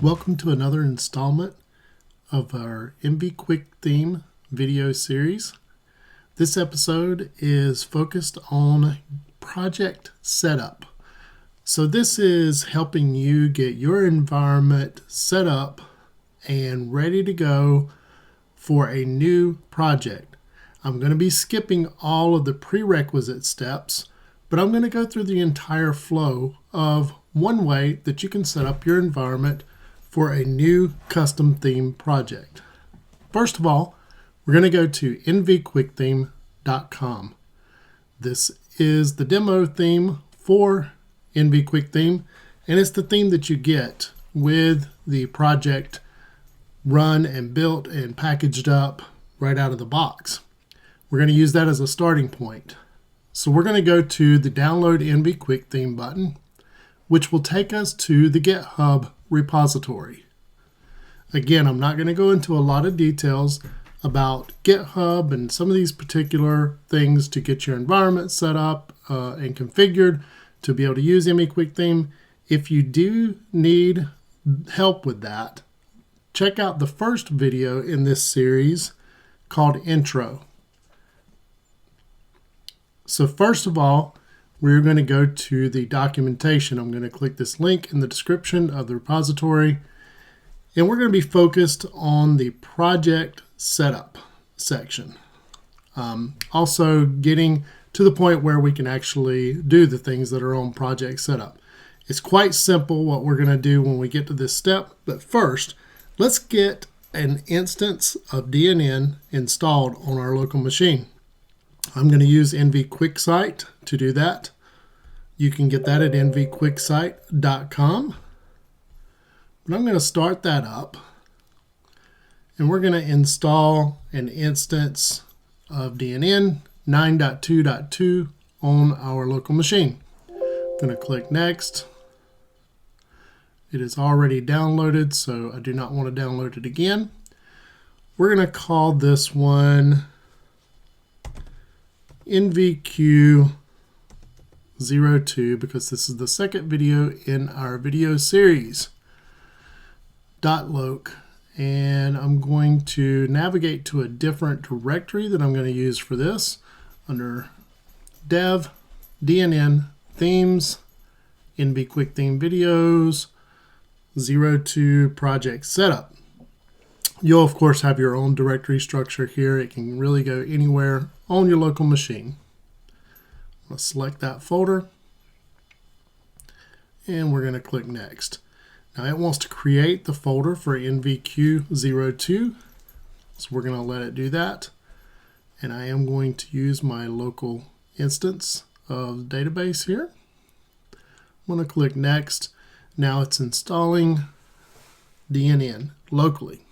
Welcome to another installment of our nvQuickTheme video series. This episode is focused on project setup. So this is helping you get your environment set up and ready to go for a new project. I'm going to be skipping all of the prerequisite steps, but I'm going to go through the entire flow of one way that you can set up your environment for a new custom theme project. First of all, we're going to go to nvQuickTheme.com. This is the demo theme for nvQuickTheme, and it's the theme that you get with the project run and built and packaged up right out of the box. We're going to use that as a starting point. So we're going to go to the Download nvQuickTheme button, which will take us to the GitHub repository. Again, I'm not going to go into a lot of details about GitHub and some of these particular things to get your environment set up and configured to be able to use nvQuickTheme. If you do need help with that, check out the first video in this series called Intro. So first of all, we're going to go to the documentation. I'm going to click this link in the description of the repository, and we're going to be focused on the project setup section. Also getting to the point where we can actually do the things that are on project setup. It's quite simple what we're going to do when we get to this step, but first, let's get an instance of DNN installed on our local machine. I'm going to use nvQuickSite to do that. You can get that at nvQuickSite.com. But I'm going to start that up, and we're going to install an instance of DNN 9.2.2 on our local machine. I'm going to click Next. It is already downloaded, so I do not want to download it again. We're going to call this one nvQ02 because this is the second video in our video series. .loc, and I'm going to navigate to a different directory that I'm going to use for this under dev, DNN, themes, nvQuickTheme videos, 02 project setup. You'll of course have your own directory structure here. It can really go anywhere on your local machine. Let's select that folder, and we're going to click Next. Now it wants to create the folder for nvQ02, so we're going to let it do that. And I am going to use my local instance of the database here. I'm going to click Next. Now it's installing DNN locally.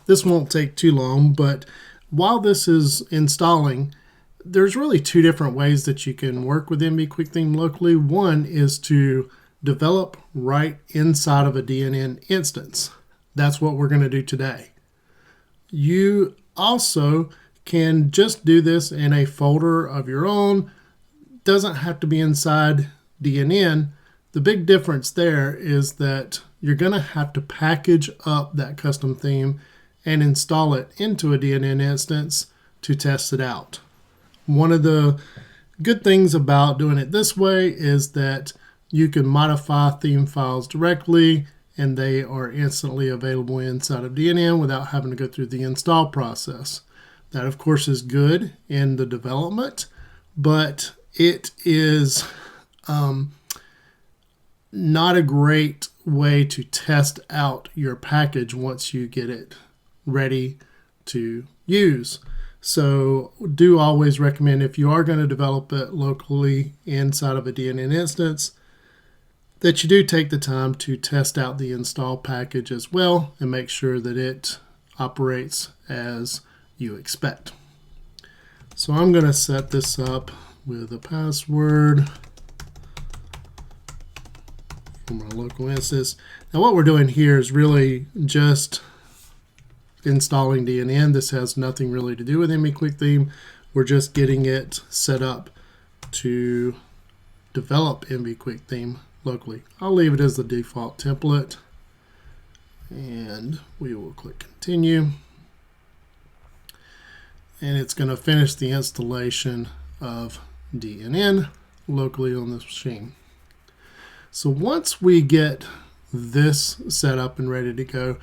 This won't take too long, but while this is installing, there's really two different ways that you can work with nvQuickTheme locally. One is to develop right inside of a DNN instance. That's what we're going to do today. You also can just do this in a folder of your own. Doesn't have to be inside DNN. The big difference there is that you're going to have to package up that custom theme and install it into a DNN instance to test it out. One of the good things about doing it this way is that you can modify theme files directly, and they are instantly available inside of DNN without having to go through the install process. That, of course, is good in the development, but it is not a great way to test out your package once you get it ready to use. So do always recommend, if you are going to develop it locally inside of a DNN instance, that you do take the time to test out the install package as well and make sure that it operates as you expect. So I'm going to set this up with a password for my local instance. Now what we're doing here is really just installing DNN. This has nothing really to do with nvQuickTheme. We're just getting it set up to develop nvQuickTheme locally. I'll leave it as the default template, and we will click continue. And it's going to finish the installation of DNN locally on this machine. So once we get this set up and ready to go,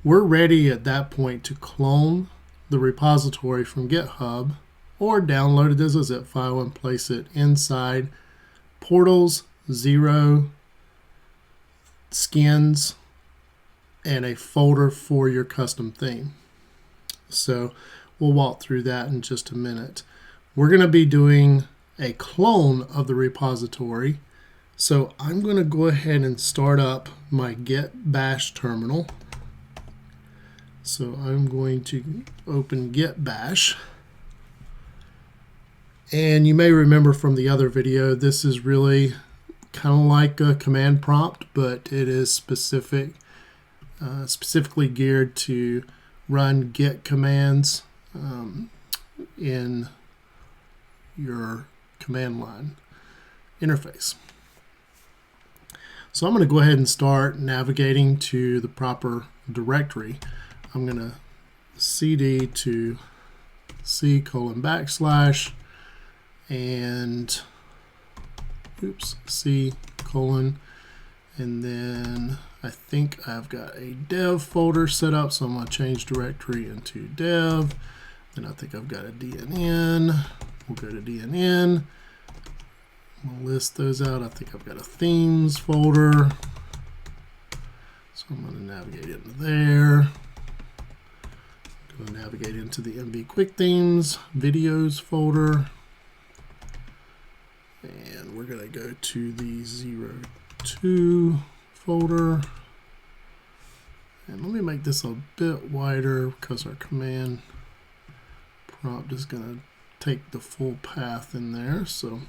we're ready at that point to clone the repository from GitHub or download it as a zip file and place it inside Portals, Zero, Skins, and a folder for your custom theme. So we'll walk through that in just a minute. We're going to be doing a clone of the repository. So I'm going to go ahead and start up my Git Bash terminal. So I'm going to open Git Bash. And you may remember from the other video, this is really kind of like a command prompt, but it is specifically geared to run Git commands in your command line interface. So I'm going to go ahead and start navigating to the proper directory. I'm going to cd to c:\/ and c:, and then I think I've got a dev folder set up, so I'm going to change directory into dev. And I think I've got a DNN. We'll go to DNN. We'll list those out. I think I've got a themes folder. So I'm going to navigate into there. I'm going to navigate into the nvQuickThemes videos folder. And we're going to go to the 02 folder. And let me make this a bit wider because our command prompt is going to take the full path in there. So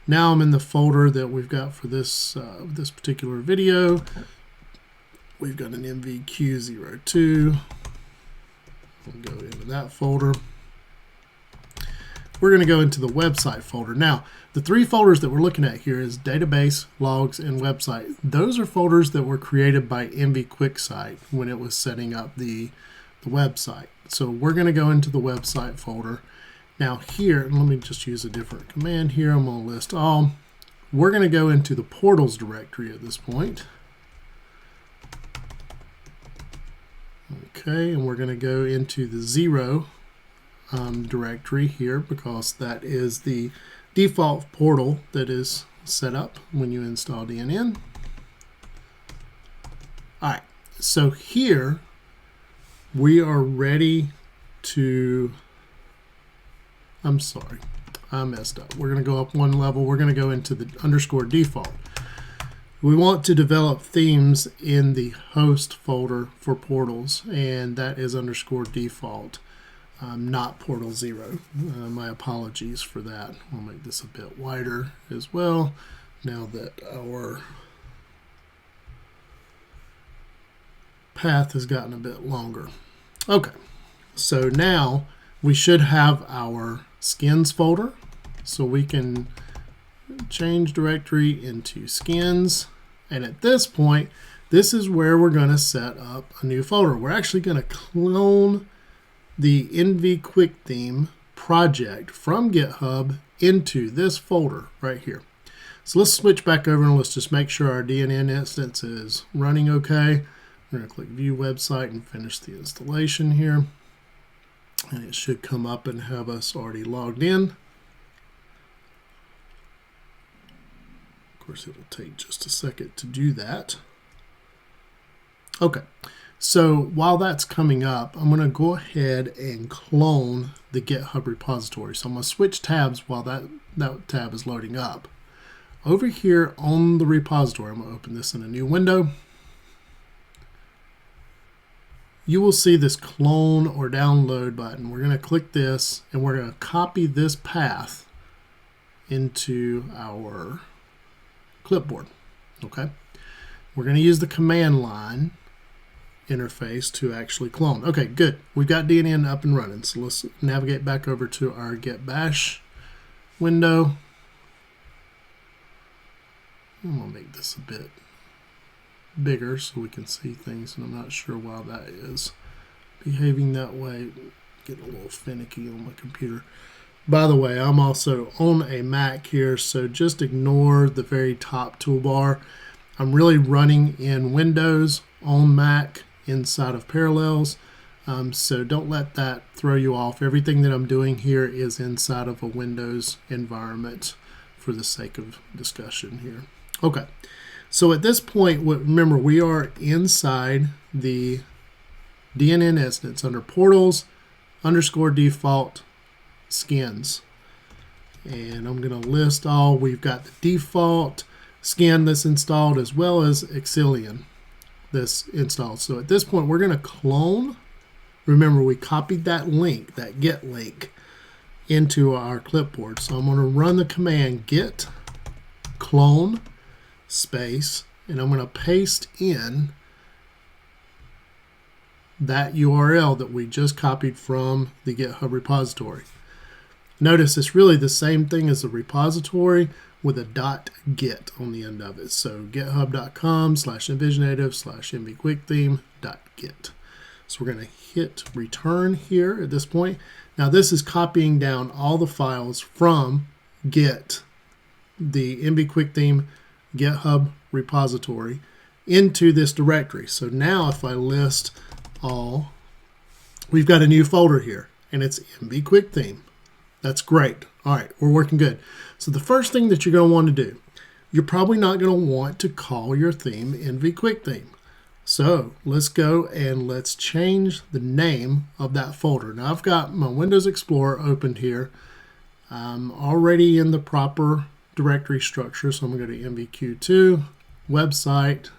now I'm in the folder that we've got for this this particular video. We've got an nvQ02. We'll go into that folder. We're going to go into the website folder. Now, the three folders that we're looking at here is database, logs, and website. Those are folders that were created by nvQuickTheme when it was setting up the website. So we're going to go into the website folder. Now here, let me just use a different command here. I'm going to list all. We're going to go into the portals directory at this point. Okay, and we're going to go into the 0 directory here because that is the default portal that is set up when you install DNN. All right, so here we are ready to, I'm sorry, I messed up. We're going to go up one level. We're going to go into the _default. We want to develop themes in the host folder for portals, and that is _default, not portal 0. My apologies for that. We'll make this a bit wider as well now that our path has gotten a bit longer. Okay, so now we should have our skins folder, so we can change directory into skins, and at this point this is where we're going to set up a new folder. We're actually going to clone the nvQuickTheme project from GitHub into this folder right here. So let's switch back over and let's just make sure our DNN instance is running okay. We're going to click view website and finish the installation here, and it should come up and have us already logged in. Of course, it'll take just a second to do that. Okay, so while that's coming up, I'm going to go ahead and clone the GitHub repository. So I'm going to switch tabs while that tab is loading up. Over here on the repository, I'm going to open this in a new window. You will see this clone or download button. We're going to click this and we're going to copy this path into our clipboard. Okay, we're going to use the command line interface to actually clone. Okay, good. We've got DNN up and running. So let's navigate back over to our Git Bash window. I'm going to make this a bit bigger so we can see things, and I'm not sure why that is behaving that way. Getting a little finicky on my computer. By the way, I'm also on a Mac here, so just ignore the very top toolbar. I'm really running in Windows on Mac inside of Parallels, so don't let that throw you off. Everything that I'm doing here is inside of a Windows environment for the sake of discussion here. Okay, so at this point, remember, we are inside the DNN instance under Portals _ default skins. And I'm going to list all. We've got the default skin that's installed as well as Exilion that's installed. So at this point, we're going to clone. Remember, we copied that link, that get link, into our clipboard. So I'm going to run the command git clone space, and I'm going to paste in that URL that we just copied from the GitHub repository. Notice it's really the same thing as the repository with a .git on the end of it. So github.com/envisionative/nvQuickTheme.git. So we're going to hit return here at this point. Now this is copying down all the files from Git, the nvQuickTheme GitHub repository, into this directory. So now if I list all, we've got a new folder here, and it's nvQuickTheme. That's great. All right, we're working good. So the first thing that you're going to want to do, you're probably not going to want to call your theme nvQuickTheme. So let's go and let's change the name of that folder. Now I've got my Windows Explorer opened here. I'm already in the proper directory structure, so I'm going to go to nvq2, website,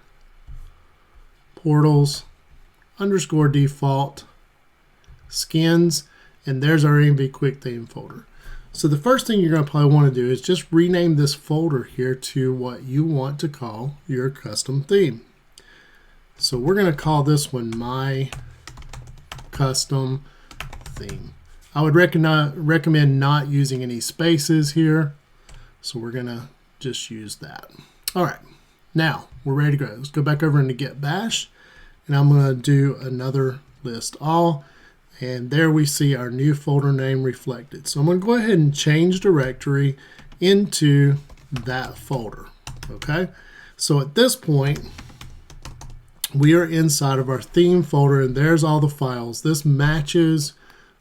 portals, _ default, skins, and there's our nvQuickTheme folder. So the first thing you're going to probably want to do is just rename this folder here to what you want to call your custom theme. So we're going to call this one My Custom Theme. I would recommend not using any spaces here, so we're going to just use that. All right, now we're ready to go. Let's go back over into Git Bash, and I'm going to do another list all. And there we see our new folder name reflected. So I'm going to go ahead and change directory into that folder. Okay, so at this point, we are inside of our theme folder, and there's all the files. This matches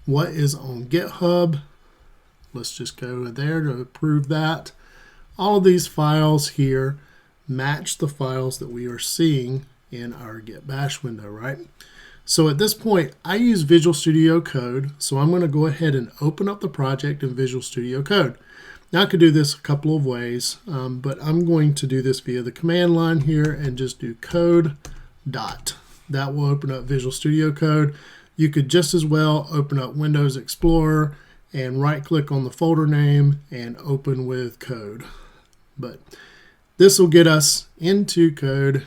what is on GitHub. Let's just go there to prove that. All of these files here match the files that we are seeing in our Git Bash window, right? So at this point, I use Visual Studio Code, so I'm going to go ahead and open up the project in Visual Studio Code. Now I could do this a couple of ways, but I'm going to do this via the command line here and just do code dot. That will open up Visual Studio Code. You could just as well open up Windows Explorer and right-click on the folder name and open with code. But this will get us into code,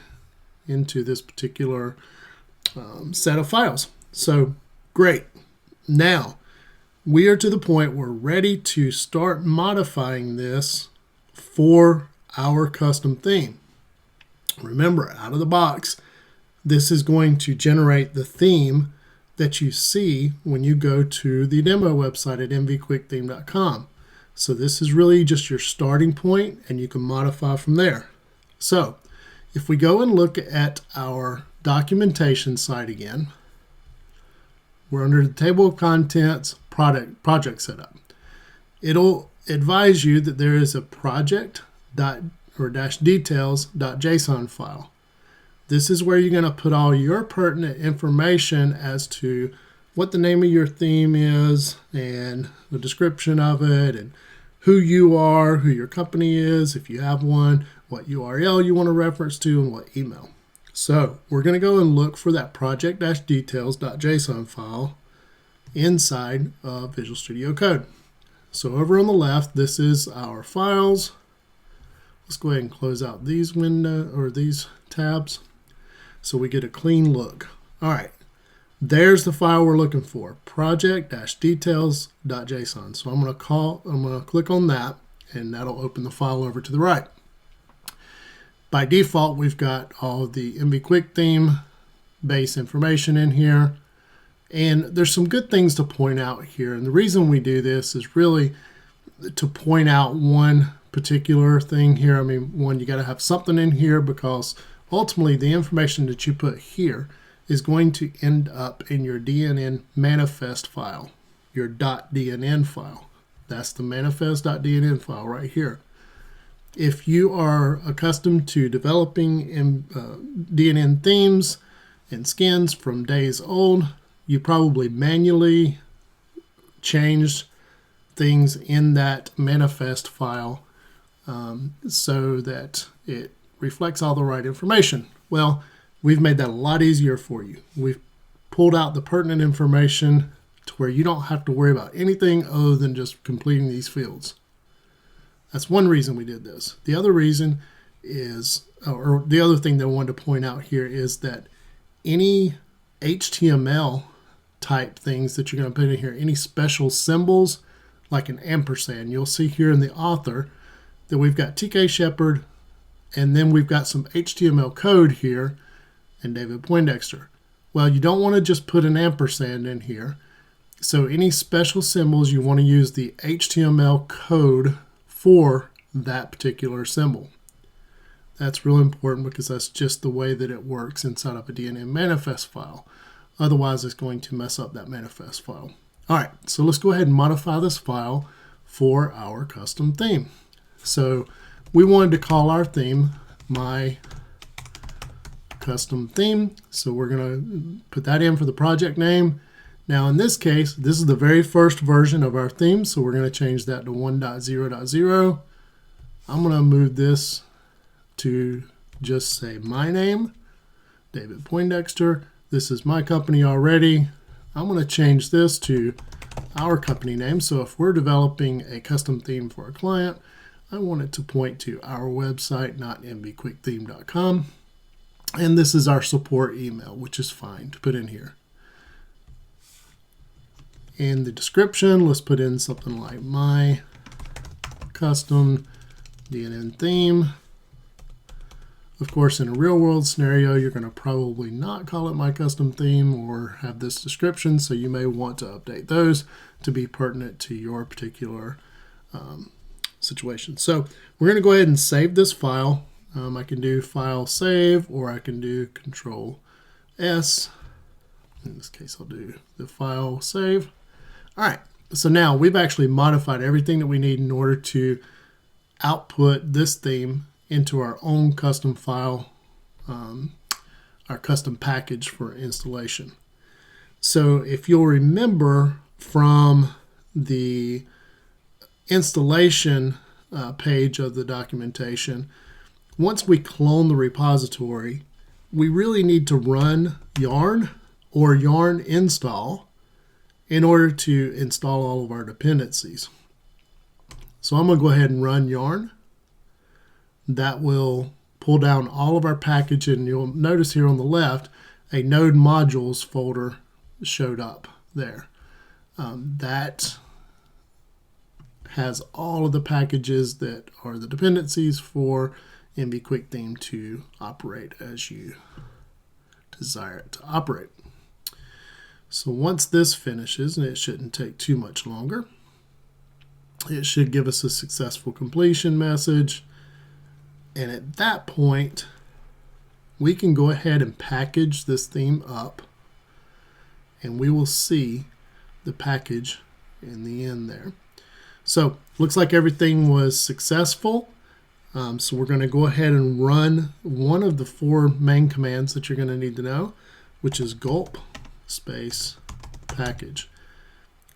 into this particular set of files. So great. Now we are to the point we're ready to start modifying this for our custom theme. Remember, out of the box, this is going to generate the theme that you see when you go to the demo website at nvQuickTheme.com. So this is really just your starting point, and you can modify from there. So if we go and look at our documentation site again, we're under the table of contents, project setup. It'll advise you that there is a project.details.json file. This is where you're going to put all your pertinent information as to what the name of your theme is and the description of it and who you are, who your company is, if you have one, what URL you want to reference to, and what email. So we're going to go and look for that project-details.json file inside of Visual Studio Code. So over on the left, this is our files. Let's go ahead and close out these these tabs so we get a clean look. All right, there's the file we're looking for, project-details.json. So I'm going to click on that, and that'll open the file over to the right. By default, we've got all of the nvQuickTheme base information in here. And there's some good things to point out here. And the reason we do this is really to point out one particular thing here. I mean, one, you got to have something in here because ultimately the information that you put here is going to end up in your DNN manifest file, your .dnn file. That's the manifest.dnn file right here. If you are accustomed to developing DNN themes and skins from days old, you probably manually changed things in that manifest file so that it reflects all the right information. Well, we've made that a lot easier for you. We've pulled out the pertinent information to where you don't have to worry about anything other than just completing these fields. That's one reason we did this. The other reason is, or the other thing that I wanted to point out here is that any HTML type things that you're going to put in here, any special symbols like an ampersand, you'll see here in the author that we've got TK Shepherd, and then we've got some HTML code here and David Poindexter. Well, you don't want to just put an ampersand in here. So any special symbols, you want to use the HTML code for that particular symbol. That's really important because that's just the way that it works inside of a DNN manifest file. Otherwise, it's going to mess up that manifest file. All right, so let's go ahead and modify this file for our custom theme. So we wanted to call our theme my custom theme. So we're going to put that in for the project name. Now in this case, this is the very first version of our theme, so we're going to change that to 1.0.0. I'm going to move this to just say my name, David Poindexter. This is my company already. I'm going to change this to our company name. So if we're developing a custom theme for a client, I want it to point to our website, not nvQuickTheme.com. And this is our support email, which is fine to put in here. In the description, let's put in something like my custom DNN theme. Of course, in a real world scenario, you're going to probably not call it my custom theme or have this description, so you may want to update those to be pertinent to your particular situation. So we're going to go ahead and save this file. I can do File Save, or I can do Control S. In this case, I'll do the File Save. All right, so now we've actually modified everything that we need in order to output this theme into our own custom file, our custom package for installation. So if you'll remember from the installation page of the documentation, once we clone the repository, we really need to run yarn or yarn install in order to install all of our dependencies. So I'm going to go ahead and run yarn. That will pull down all of our package, and you'll notice here on the left a node modules folder showed up there. That has all of the packages that are the dependencies for nvQuickTheme to operate as you desire it to operate. So once this finishes, and it shouldn't take too much longer, it should give us a successful completion message. And at that point, we can go ahead and package this theme up, and we will see the package in the end there. So looks like everything was successful. So we're going to go ahead and run one of the 4 main commands that you're going to need to know, which is gulp space package.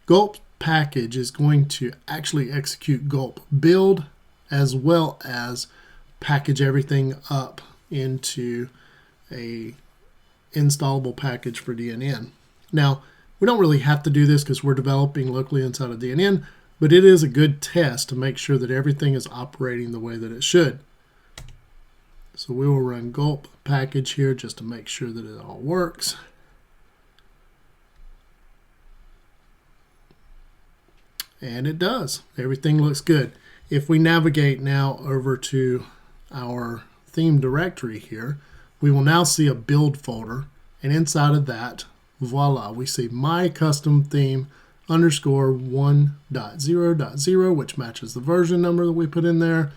Gulp package is going to actually execute gulp build as well as package everything up into a installable package for DNN. Now, we don't really have to do this because we're developing locally inside of DNN, but it is a good test to make sure that everything is operating the way that it should. So we will run gulp package here just to make sure that it all works. And it does. Everything looks good. If we navigate now over to our theme directory here, we will now see a build folder, and inside of that, voila, we see my custom theme underscore 1.0.0, which matches the version number that we put in there.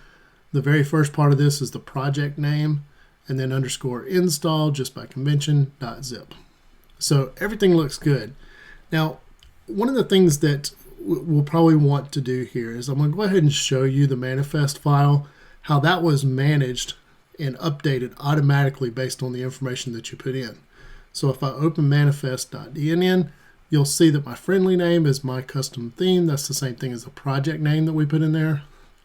The very first part of this is the project name, and then underscore install just by convention .zip. So everything looks good. Now, one of the things that we'll probably want to do here is I'm going to go ahead and show you the manifest file, how that was managed and updated automatically based on the information that you put in. So if I open manifest.dnn, you'll see that my friendly name is my custom theme. That's the same thing as the project name that we put in there.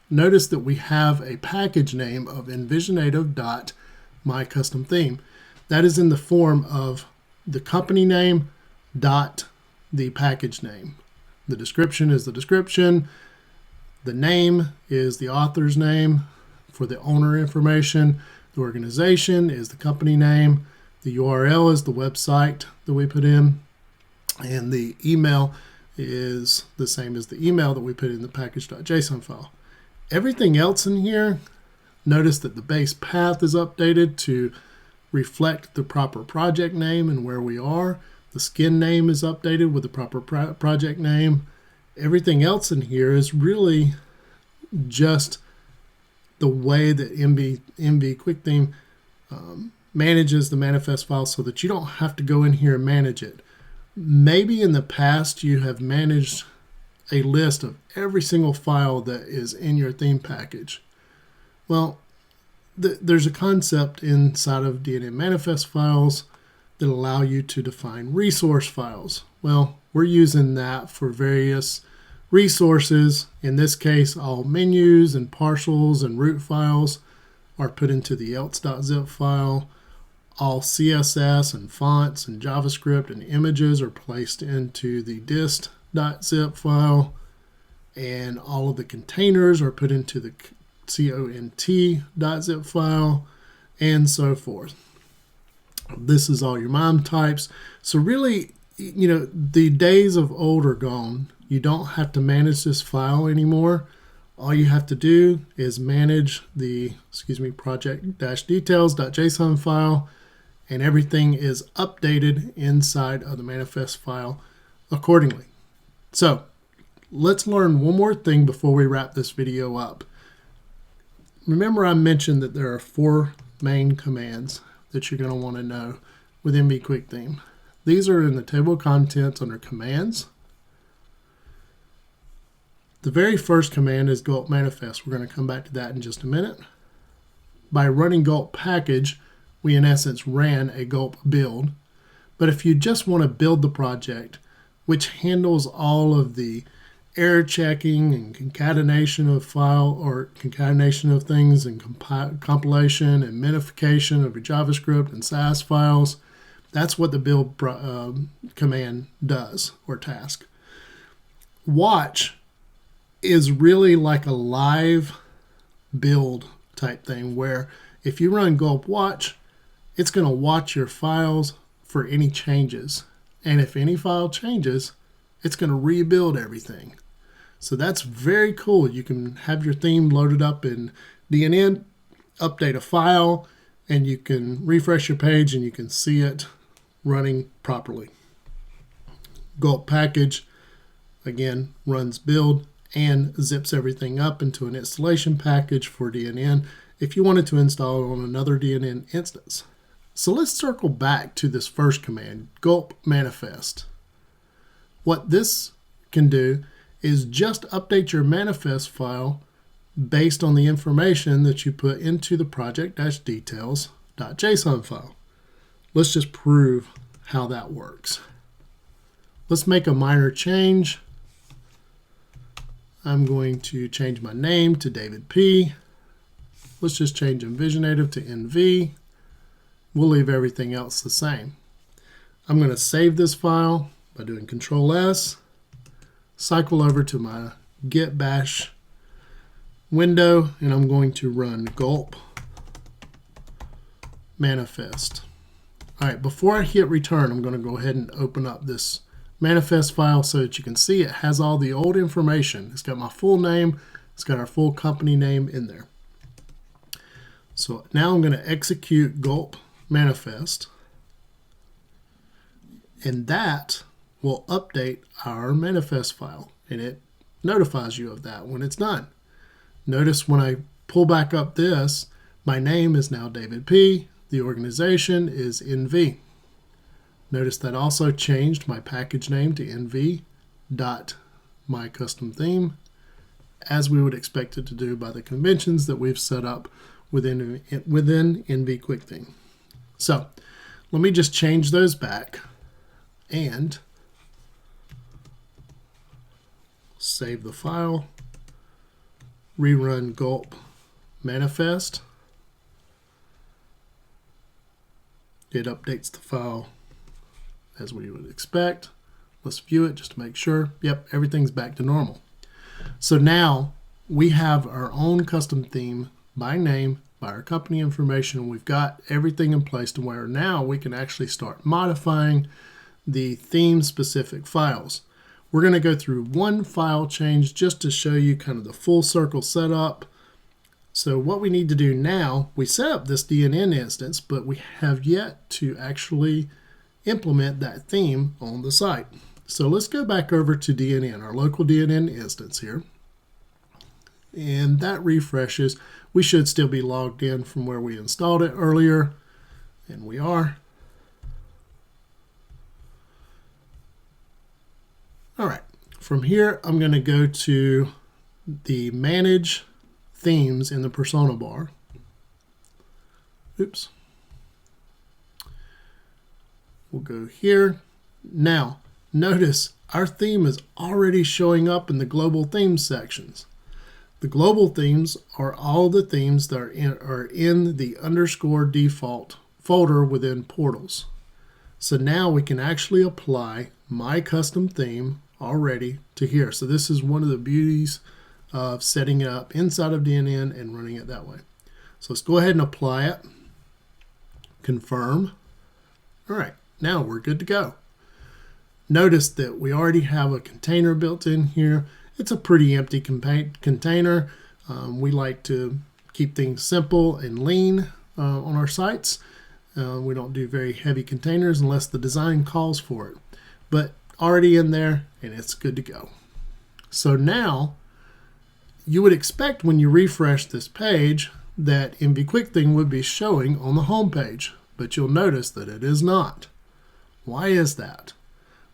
Notice that we have a package name of envisionative.mycustomtheme. That is in the form of the company name dot the package name. The description is the description. The name is the author's name for the owner information. The organization is the company name. The URL is the website that we put in. And the email is the same as the email that we put in the package.json file. Everything else in here, notice that the base path is updated to reflect the proper project name and where we are. The skin name is updated with the proper project name. Everything else in here is really just the way that nvQuickTheme manages the manifest file so that you don't have to go in here and manage it. Maybe in the past you have managed a list of every single file that is in your theme package. Well, there's a concept inside of DNN manifest files that allow you to define resource files. Well, we're using that for various resources. In this case, all menus and partials and root files are put into the else.zip file. All CSS and fonts and JavaScript and images are placed into the dist.zip file. And all of the containers are put into the cont.zip file, and so forth. This is all your MIME types. So really, you know, the days of old are gone. You don't have to manage this file anymore. All you have to do is manage the, project-details.json file, and everything is updated inside of the manifest file accordingly. So let's learn one more thing before we wrap this video up. Remember I mentioned that there are 4 main commands that you're going to want to know with nvQuickTheme. These are in the table of contents under commands. The very first command is gulp manifest. We're going to come back to that in just a minute. By running gulp package, we in essence ran a gulp build. But if you just want to build the project, which handles all of the error checking and concatenation of file or concatenation of things and compilation and minification of your JavaScript and Sass files, that's what the build command does, or task. Watch is really like a live build type thing where if you run gulp watch, it's going to watch your files for any changes. And if any file changes, it's going to rebuild everything. So that's very cool. You can have your theme loaded up in DNN, update a file, and you can refresh your page and you can see it running properly. Gulp package, again, runs build and zips everything up into an installation package for DNN if you wanted to install it on another DNN instance. So let's circle back to this first command, gulp manifest. What this can do is just update your manifest file based on the information that you put into the project-details.json file. Let's just prove how that works. Let's make a minor change. I'm going to change my name to David P. Let's just change Envisionative to NV. We'll leave everything else the same. I'm going to save this file by doing Control S. Cycle over to my git bash window, and I'm going to run gulp manifest. All right, before I hit return, I'm going to go ahead and open up this manifest file so that you can see it has all the old information. It's got my full name, it's got our full company name in there. So now I'm going to execute gulp manifest, and that will update our manifest file, and it notifies you of that when it's done. Notice when I pull back up this, my name is now David P. The organization is NV. Notice that also changed my package name to nv.mycustomtheme, as we would expect it to do by the conventions that we've set up within nvQuickTheme. So let me just change those back and save the file, rerun gulp manifest. It updates the file as we would expect. Let's view it just to make sure. Yep, everything's back to normal. So now we have our own custom theme by name, by our company information, and we've got everything in place to where now we can actually start modifying the theme specific files. We're going to go through one file change just to show you kind of the full circle setup. So what we need to do now, we set up this DNN instance, but we have yet to actually implement that theme on the site. So let's go back over to DNN, our local DNN instance here. And that refreshes. We should still be logged in from where we installed it earlier, and we are. All right, from here, I'm going to go to the Manage Themes in the Persona bar. Oops. We'll go here. Now, notice our theme is already showing up in the global themes sections. The global themes are all the themes that are in the underscore default folder within portals. So now we can actually apply my custom theme already to here. So this is one of the beauties of setting it up inside of DNN and running it that way. So let's go ahead and apply it. Confirm. All right, now we're good to go. Notice that we already have a container built in here. It's a pretty empty container. We like to keep things simple and lean on our sites. We don't do very heavy containers unless the design calls for it. But already in there, and it's good to go. So now, you would expect when you refresh this page that nvQuickTheme would be showing on the home page, but you'll notice that it is not. Why is that?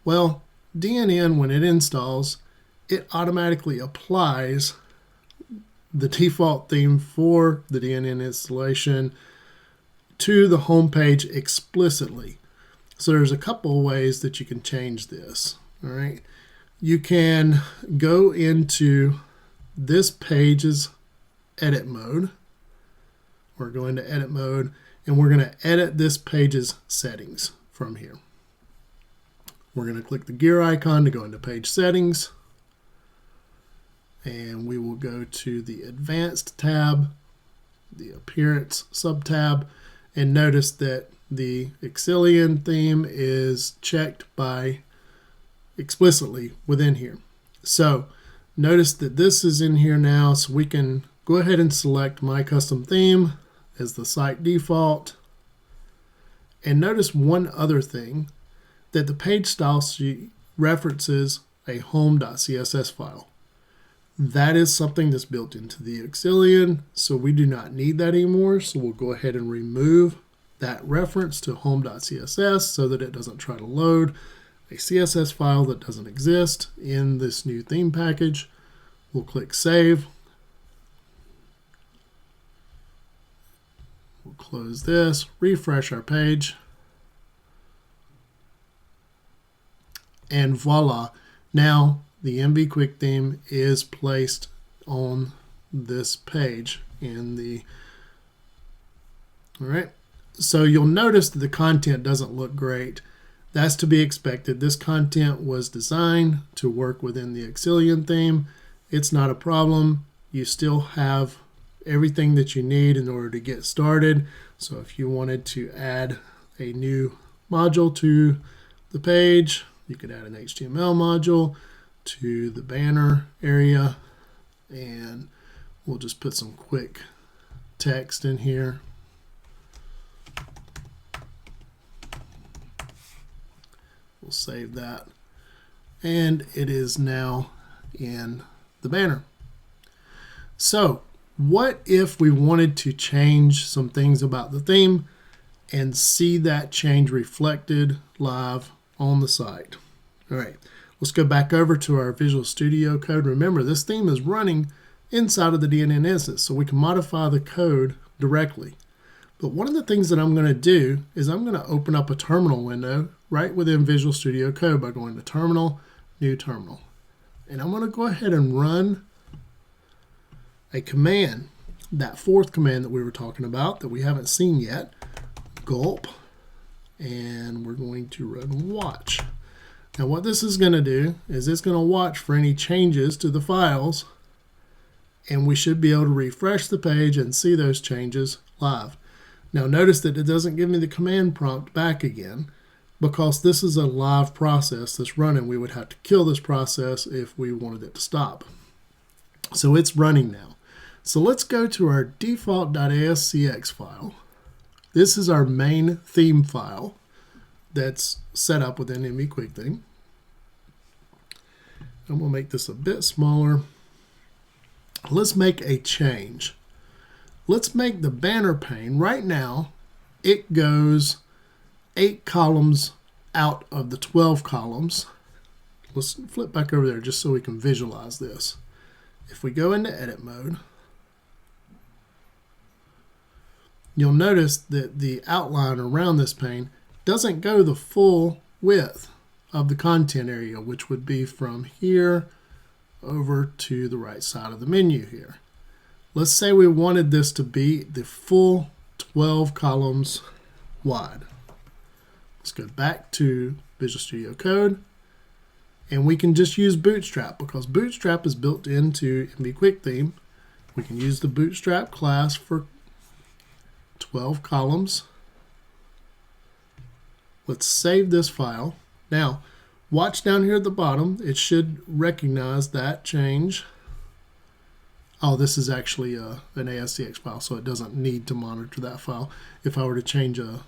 Well, DNN, when it installs, it automatically applies the default theme for the DNN installation to the home page explicitly. So there's a couple of ways that you can change this. All right, you can go into this page's edit mode. We're going to edit mode, and we're going to edit this page's settings from here. We're going to click the gear icon to go into page settings, and we will go to the advanced tab, the appearance sub-tab, and notice that the Exilian theme is checked by explicitly within here. So notice that this is in here now, so we can go ahead and select my custom theme as the site default. And notice one other thing, that the page style sheet references a home.css file. That is something that's built into the Exilian, so we do not need that anymore. So we'll go ahead and remove that reference to home.css so that it doesn't try to load a CSS file that doesn't exist in this new theme package. We'll click Save. We'll close this, refresh our page, and voila. Now the nvQuickTheme is placed on this page in the, all right. So you'll notice that the content doesn't look great. That's to be expected. This content was designed to work within the Exilian theme. It's not a problem. You still have everything that you need in order to get started. So if you wanted to add a new module to the page, you could add an HTML module to the banner area, and we'll just put some quick text in here. We'll save that. And it is now in the banner. So what if we wanted to change some things about the theme and see that change reflected live on the site? All right, let's go back over to our Visual Studio Code. Remember, this theme is running inside of the DNN instance, so we can modify the code directly. But one of the things that I'm going to do is I'm going to open up a terminal window right within Visual Studio Code by going to Terminal, New Terminal. And I'm going to go ahead and run a command, that fourth command that we were talking about that we haven't seen yet, gulp, and we're going to run watch. Now what this is going to do is it's going to watch for any changes to the files, and we should be able to refresh the page and see those changes live. Now notice that it doesn't give me the command prompt back again because this is a live process that's running. We would have to kill this process if we wanted it to stop. So it's running now. So let's go to our default.ascx file. This is our main theme file that's set up within nvQuickTheme. I'm going to make this a bit smaller. Let's make a change. Let's make the banner pane, right now, it goes 8 columns out of the 12 columns. Let's flip back over there just so we can visualize this. If we go into edit mode, you'll notice that the outline around this pane doesn't go the full width of the content area, which would be from here over to the right side of the menu here. Let's say we wanted this to be the full 12 columns wide. Let's go back to Visual Studio Code, and we can just use Bootstrap because Bootstrap is built into nvQuickTheme. We can use the Bootstrap class for 12 columns. Let's save this file. Now, watch down here at the bottom. It should recognize that change. Oh, this is actually an ASCX file, so it doesn't need to monitor that file. If I were to change a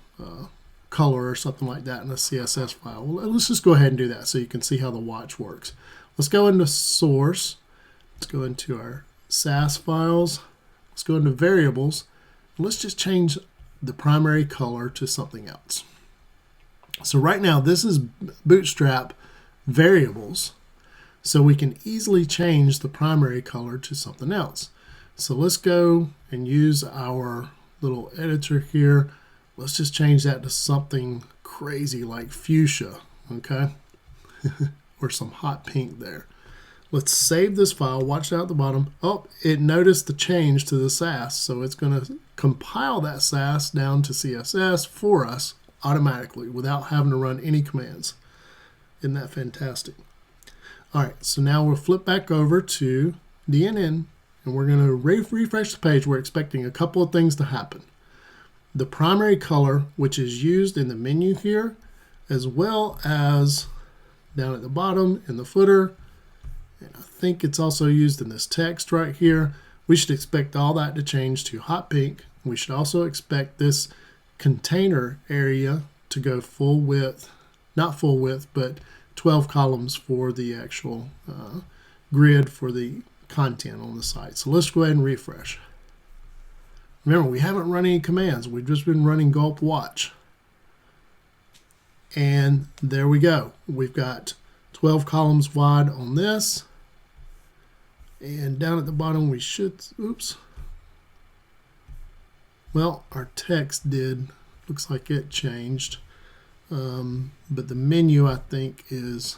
color or something like that in a CSS file, well, let's just go ahead and do that so you can see how the watch works. Let's go into source. Let's go into our SAS files. Let's go into variables. Let's just change the primary color to something else. So right now, this is Bootstrap variables. So we can easily change the primary color to something else. So let's go and use our little editor here. Let's just change that to something crazy like fuchsia, okay? Or some hot pink there. Let's save this file. Watch down at the bottom. Oh, it noticed the change to the SAS. So it's going to compile that SAS down to CSS for us automatically without having to run any commands. Isn't that fantastic? All right, so now we'll flip back over to DNN, and we're going to refresh the page. We're expecting a couple of things to happen. The primary color, which is used in the menu here, as well as down at the bottom in the footer, and I think it's also used in this text right here. We should expect all that to change to hot pink. We should also expect this container area to go full width, not full width, but 12 columns for the actual grid for the content on the site. So let's go ahead and refresh. Remember, we haven't run any commands. We've just been running gulp watch. And there we go. We've got 12 columns wide on this. And down at the bottom we should, oops. Well, our text did, looks like it changed. But the menu, I think, is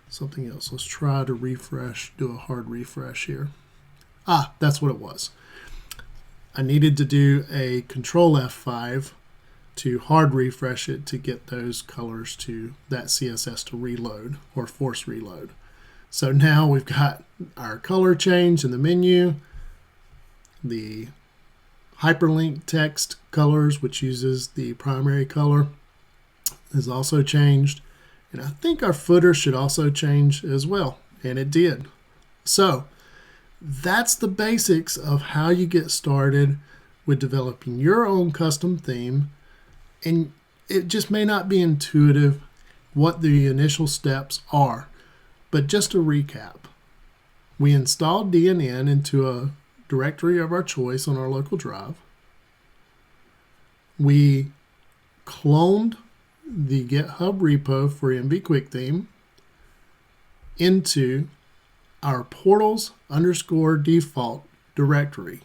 something else. Let's try to refresh, do a hard refresh here. Ah, that's what it was. I needed to do a Control F5 to hard refresh it to get those colors to that CSS to reload or force reload. So now we've got our color change in the menu, the hyperlink text colors, which uses the primary color, is also changed. And I think our footer should also change as well. And it did. So That's the basics of how you get started with developing your own custom theme. And it just may not be intuitive what the initial steps are. But just to recap, we installed DNN into a directory of our choice on our local drive. We cloned the GitHub repo for nvQuickTheme into our portals_default directory.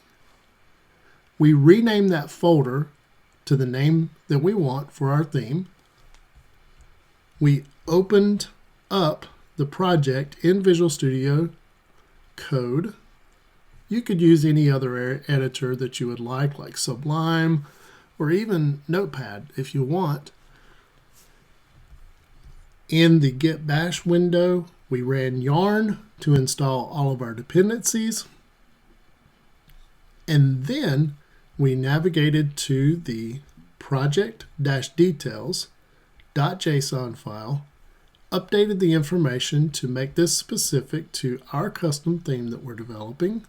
We renamed that folder to the name that we want for our theme. We opened up the project in Visual Studio Code. You could use any other editor that you would like Sublime or even Notepad if you want. In the Git Bash window, we ran yarn to install all of our dependencies. And then we navigated to the project-details.json file, updated the information to make this specific to our custom theme that we're developing.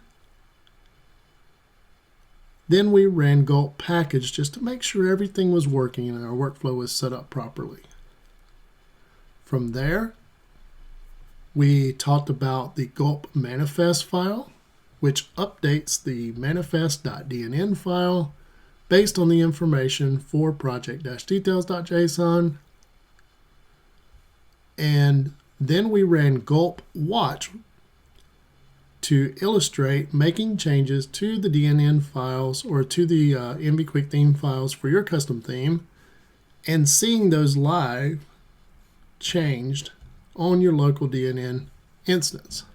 Then we ran gulp package just to make sure everything was working and our workflow was set up properly. From there, we talked about the gulp manifest file, which updates the manifest.dnn file based on the information for project-details.json. And then we ran gulp watch to illustrate making changes to the DNN files or to the nvQuickTheme files for your custom theme and seeing those live changed on your local DNN instance.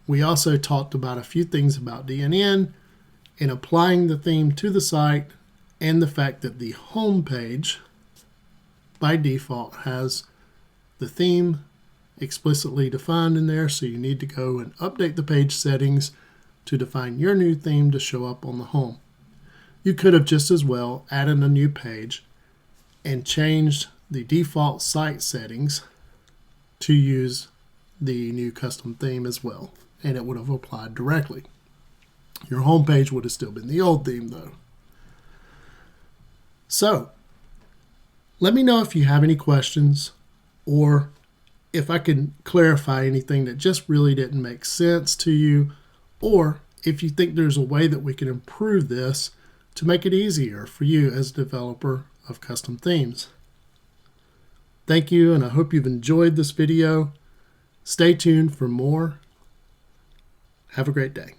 We also talked about a few things about DNN and applying the theme to the site and the fact that the home page by default has the theme explicitly defined in there, so you need to go and update the page settings to define your new theme to show up on the home. You could have just as well added a new page and changed the default site settings to use the new custom theme as well, and it would have applied directly. Your home page would have still been the old theme though. So let me know if you have any questions or if I can clarify anything that just really didn't make sense to you, or if you think there's a way that we can improve this to make it easier for you as a developer of custom themes. Thank you, and I hope you've enjoyed this video. Stay tuned for more. Have a great day.